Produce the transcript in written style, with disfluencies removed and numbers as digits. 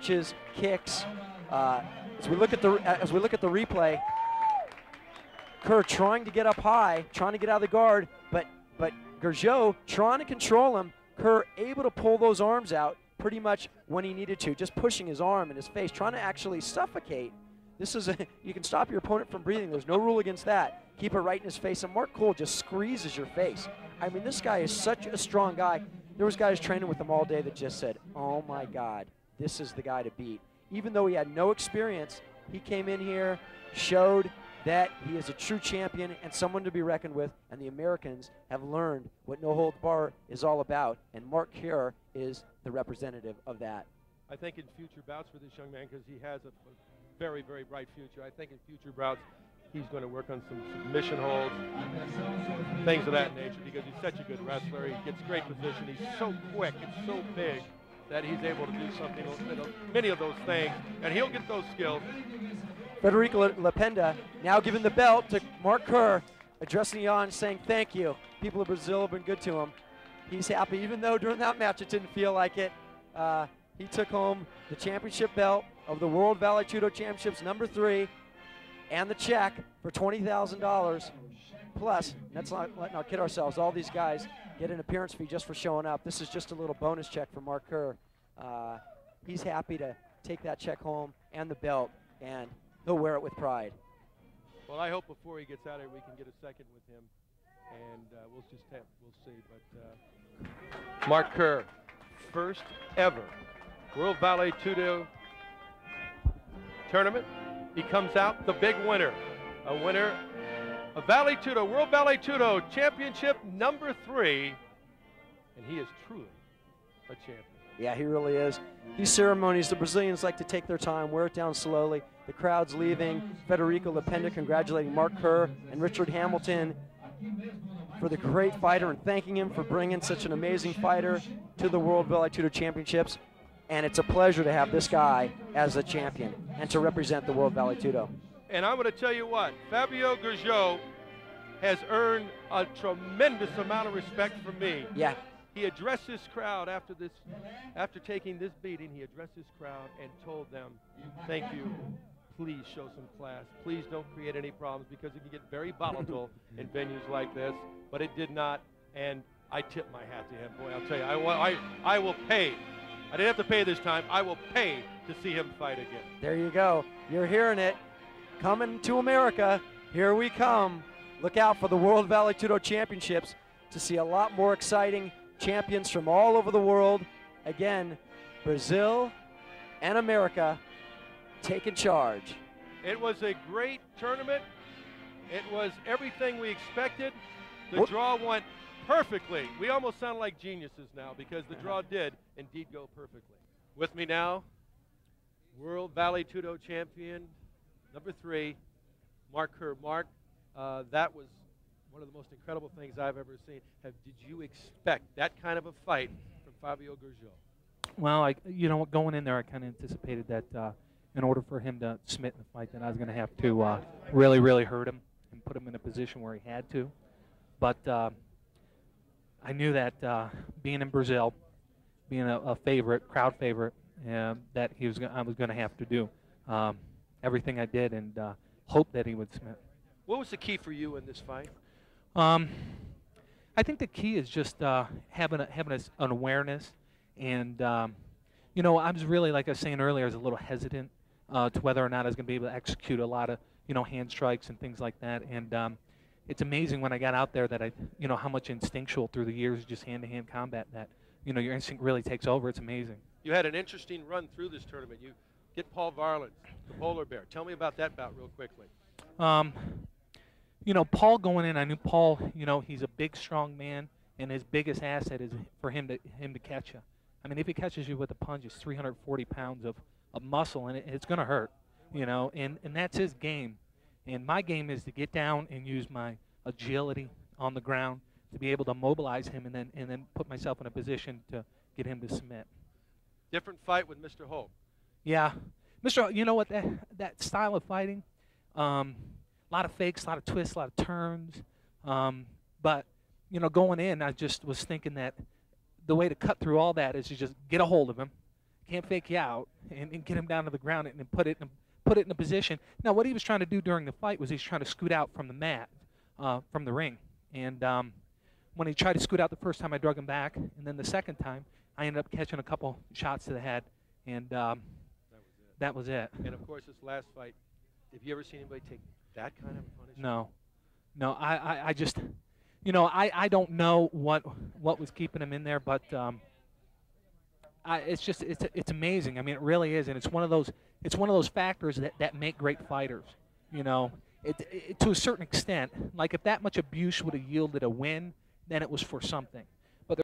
punches, kicks. As we look at the replay, Kerr trying to get up high, trying to get out of the guard, but Gurgeot trying to control him. Kerr able to pull those arms out pretty much when he needed to, just pushing his arm in his face, trying to actually suffocate. This is you can stop your opponent from breathing. There's no rule against that. Keep it right in his face, and Mark Cole just squeezes your face. I mean, this guy is such a strong guy. There was guys training with him all day that just said, oh my God, this is the guy to beat. Even though he had no experience, he came in here, showed that he is a true champion and someone to be reckoned with, and the Americans have learned what No Holds Barred is all about, and Mark Kerr is the representative of that. I think in future bouts for this young man, because he has a very, very bright future, I think in future bouts he's going to work on some submission holds, things of that nature, because he's such a good wrestler. He gets great position. He's so quick and so big that he's able to do something, many of those things, and he'll get those skills. Federico Lapenda now giving the belt to Mark Kerr, addressing the audience, saying thank you. People of Brazil have been good to him. He's happy, even though during that match it didn't feel like it. He took home the championship belt of the World Vale Tudo Championships #3 and the check for $20,000. Plus, let's not kid ourselves, all these guys get an appearance fee just for showing up. This is just a little bonus check for Mark Kerr. He's happy to take that check home and the belt, and he'll wear it with pride. Well, I hope before he gets out of here we can get a second with him, and we'll see. But Mark Kerr, first ever World Vale Tudo tournament. He comes out the big winner, a winner of Vale Tudo, World Vale Tudo Championship #3, and he is truly a champion. Yeah, he really is. These ceremonies, the Brazilians like to take their time, wear it down slowly. The crowd's leaving. Federico Lapenda congratulating Mark Kerr and Richard Hamilton for the great fighter and thanking him for bringing such an amazing fighter to the World Vale Tudo Championships. And it's a pleasure to have this guy as a champion and to represent the World Vale Tudo. And I'm going to tell you what, Fabio Gurgeot has earned a tremendous amount of respect from me. Yeah. He addressed this crowd after taking this beating. He addressed this crowd and told them, thank you, please show some class. Please don't create any problems, because it can get very volatile in venues like this, but it did not, and I tip my hat to him. Boy, I'll tell you, I will pay. I didn't have to pay this time. I will pay to see him fight again. There you go. You're hearing it. Coming to America. Here we come. Look out for the World Vale Tudo Championships to see a lot more exciting champions from all over the world. Again, Brazil and America taking charge. It was a great tournament. It was everything we expected. The draw went perfectly. We almost sound like geniuses now, because the draw did indeed go perfectly. With me now, World Vale Tudo champion #3, Mark Kerr. Mark, that was one of the most incredible things I've ever seen. Did you expect that kind of a fight from Fabio Gurgeot? Well, you know, going in there, I kind of anticipated that in order for him to submit in the fight, that I was going to have to really, really hurt him and put him in a position where he had to. But I knew that being in Brazil, being a favorite, crowd favorite, that I was going to have to do everything I did and hope that he would submit. What was the key for you in this fight? I think the key is just having an awareness, and you know, I was really, like I was saying earlier, I was a little hesitant to whether or not I was going to be able to execute a lot of, you know, hand strikes and things like that. And it's amazing when I got out there that you know, how much instinctual through the years, just hand-to-hand combat, that, you know, your instinct really takes over. It's amazing. You had an interesting run through this tournament. You get Paul Varland, the polar bear. Tell me about that bout real quickly. You know, Paul going in, I knew Paul, you know, he's a big, strong man, and his biggest asset is for him to catch you. I mean, if he catches you with a punch, it's 340 pounds of muscle, and it's going to hurt, you know, and that's his game. And my game is to get down and use my agility on the ground to be able to mobilize him and then put myself in a position to get him to submit. Different fight with Mr. Hope. Yeah. You know what, that style of fighting, a lot of fakes, a lot of twists, a lot of turns. But, you know, going in, I just was thinking that the way to cut through all that is to just get a hold of him can't fake you out, and get him down to the ground and put it in a position. Now, what he was trying to do during the fight was he's trying to scoot out from the mat, from the ring. And when he tried to scoot out the first time, I drug him back, and then the second time, I ended up catching a couple shots to the head, and that was it. And of course, this last fight, have you ever seen anybody take that kind of punishment? No, I just, I don't know what was keeping him in there, but it's amazing. I mean, it really is, and it's one of those factors that make great fighters. To a certain extent, like if that much abuse would have yielded a win, then it was for something.